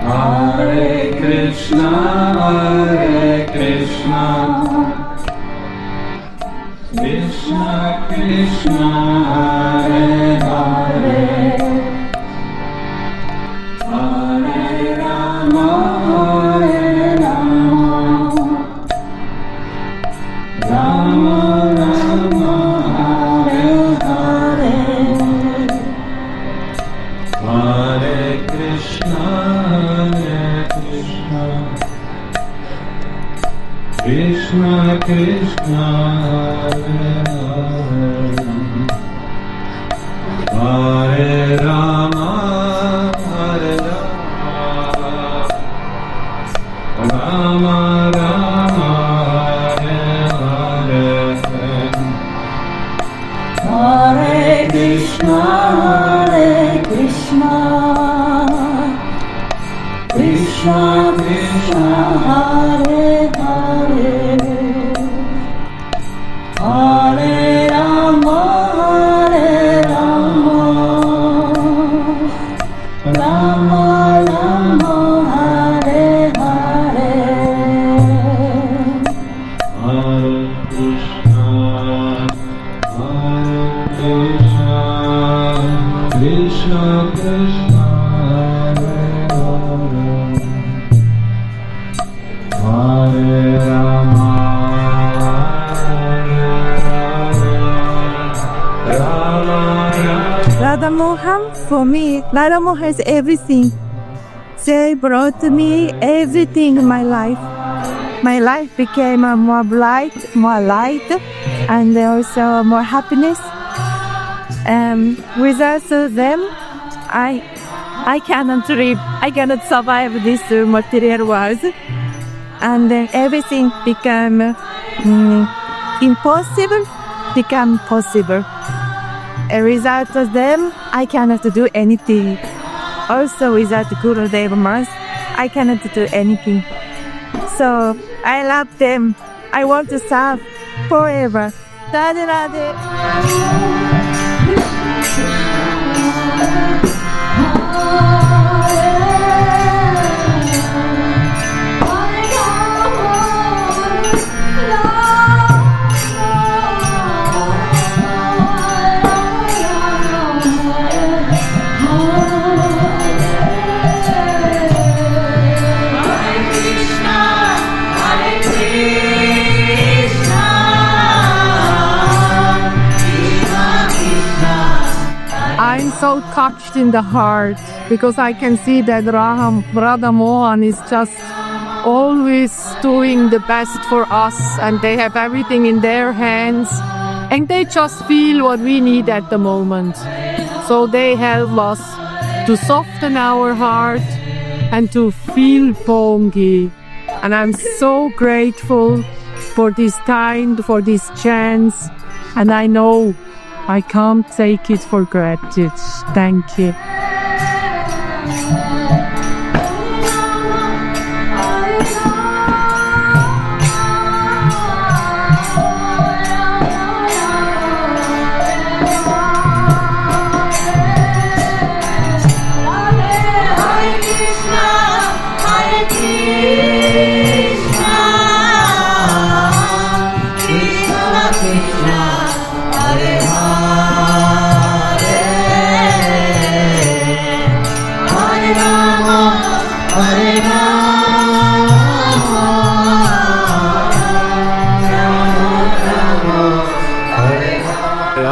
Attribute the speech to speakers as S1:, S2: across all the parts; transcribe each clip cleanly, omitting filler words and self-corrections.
S1: Hare Krishna, Krishna Krishna, Hare Hare, Hare Rama, Hare Rama, Rama Rama, Hare Hare, Hare Krishna, Krishna Krishna, Hare Rama, Hare Rama, Rama Rama, Hare Hare, Hare Krishna, Krishna Krishna, Hare Hare, Hare Rama, Hare Rama, Rama Rama, Hare Hare, Hare Krishna, Krishna Krishna, Hare Rama,
S2: Radha Mohan, for me, Radha Mohan is everything. They brought me everything in my life. My life became more bright, more light, and also more happiness. Without them, I cannot live. I cannot survive this material world. And then everything became impossible, become possible. A result of them, I cannot do anything. Also, without Guru Deva Maharaj, I cannot do anything. So I love them. I want to serve forever. Radhe Radhe.
S3: I'm so touched in the heart because I can see that Radha Mohan is just always doing the best for us, and they have everything in their hands and they just feel what we need at the moment. So they help us to soften our heart and to feel Pongi. And I'm so grateful for this time, for this chance, and I know I can't take it for granted. Thank you.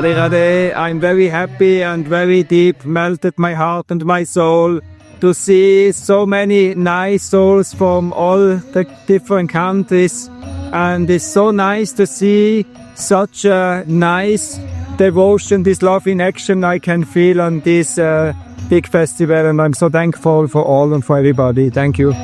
S4: Radhe Radhe, I'm very happy and very deep, melted my heart and my soul to see so many nice souls from all the different countries. And it's so nice to see such a nice devotion, this love in action I can feel on this big festival. And I'm so thankful for all and for everybody. Thank you.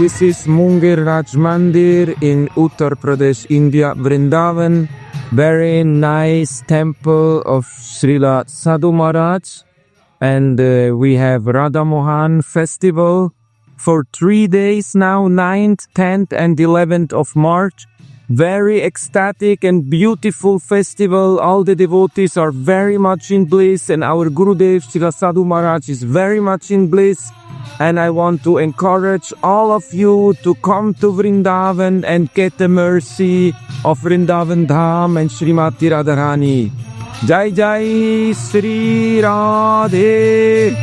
S4: This is Munger Mandir in Uttar Pradesh, India, Vrindavan. Very nice temple of Srila Sadhu Maharaj. And we have Radha Mohan festival for 3 days now, 9th, 10th and 11th of March. Very ecstatic and beautiful festival. All the devotees are very much in bliss and our Gurudev Srila Sadhu Maharaj is very much in bliss. And I want to encourage all of you to come to Vrindavan and get the mercy of Vrindavan Dham and Srimati Radharani. Jai Jai Sri Radhe.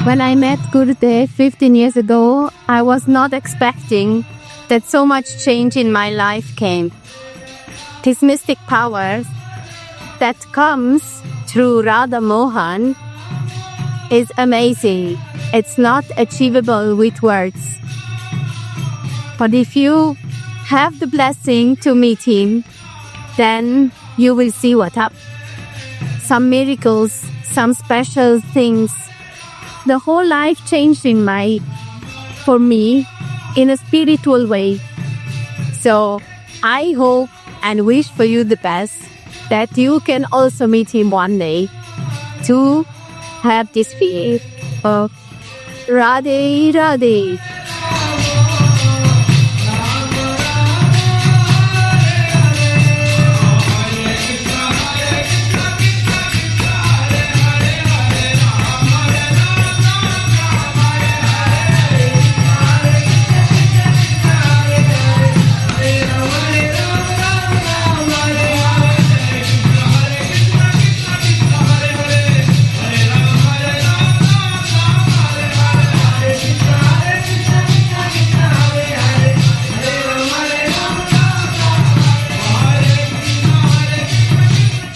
S5: When I met Gurudev 15 years ago, I was not expecting that so much change in my life came. This mystic power that comes through Radha Mohan is amazing. It's not achievable with words. But if you have the blessing to meet him, then you will see what up. Some miracles, some special things. The whole life changed for me in a spiritual way. So I hope and wish for you the best that you can also meet him one day to have this feeling of Radhe Radhe.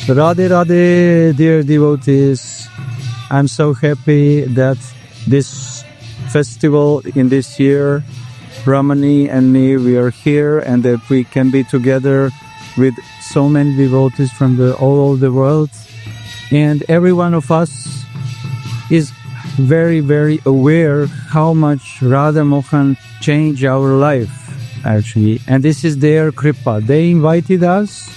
S4: Radhe Radhe, dear devotees. I'm so happy that this festival in this year, Ramani and me, we are here and that we can be together with so many devotees from all over the world. And every one of us is very, very aware how much Radha Mohan changed our life, actually. And this is their kripa. They invited us.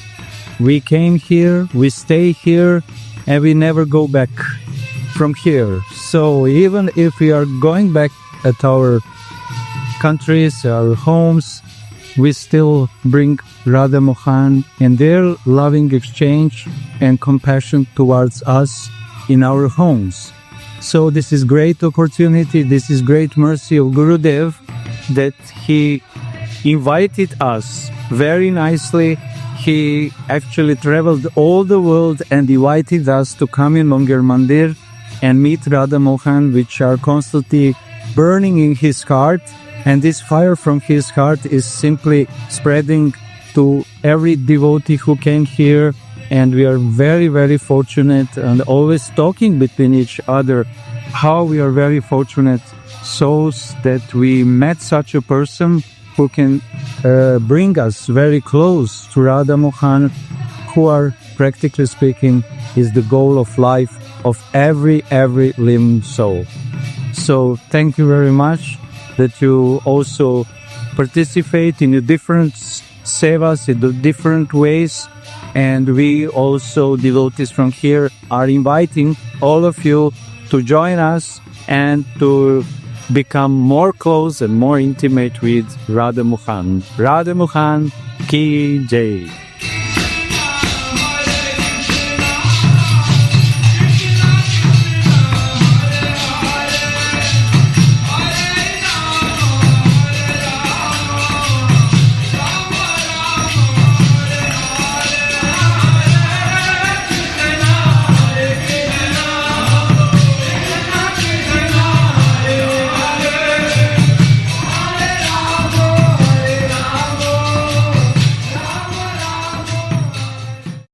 S4: We came here, we stay here, and we never go back from here. So even if we are going back at our countries, our homes, we still bring Radha Mohan and their loving exchange and compassion towards us in our homes. So this is great opportunity, this is great mercy of Gurudev that he invited us very nicely. He actually traveled all the world and invited us to come in Munger Mandir and meet Radha Mohan, which are constantly burning in his heart. And this fire from his heart is simply spreading to every devotee who came here. And we are very, very fortunate and always talking between each other how we are very fortunate souls that we met such a person who can bring us very close to Radha Mohan, who are, practically speaking, is the goal of life of every living soul. So thank you very much that you also participate in the different sevas, in the different ways. And we also, devotees from here, are inviting all of you to join us and to become more close and more intimate with Radha Mohan. Radha Mohan ki jai.